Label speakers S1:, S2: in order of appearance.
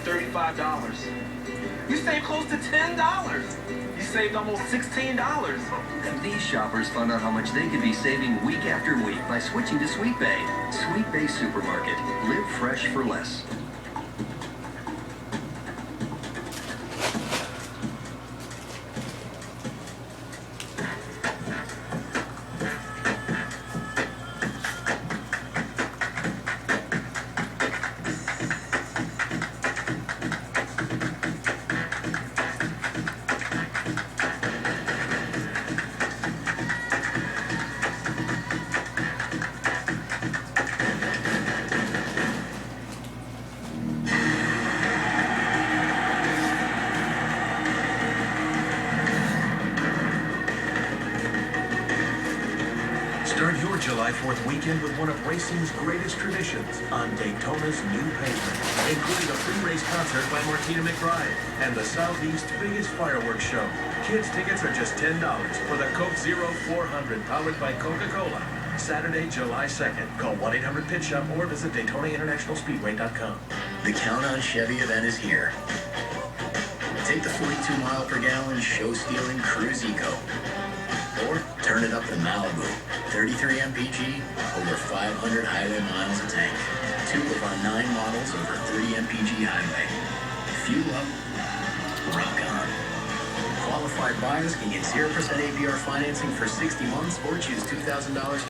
S1: $35. You saved close to $10. You saved almost $16.
S2: And these shoppers found out how much they could be saving week after week by switching to Sweet Bay. Sweet Bay Supermarket. Live fresh for less.
S3: Start your July 4th weekend with one of racing's greatest traditions on Daytona's new pavement, including a free race concert by Martina McBride and the Southeast's biggest fireworks show. Kids tickets are just $10 for the Coke Zero 400 powered by Coca-Cola. Saturday, July 2nd. Call 1-800-PIT-SHOP or visit DaytonaInternationalSpeedway.com.
S4: The Count on Chevy event is here. Take the 42 mile per gallon show-stealing Cruise Eco. Or turn it up to Malibu. 33 mpg, over 500 highway miles a tank. 2 of our 9 models over 30 mpg highway. Fuel up, rock on. Qualified buyers can get 0% APR financing for 60 months or choose $2,000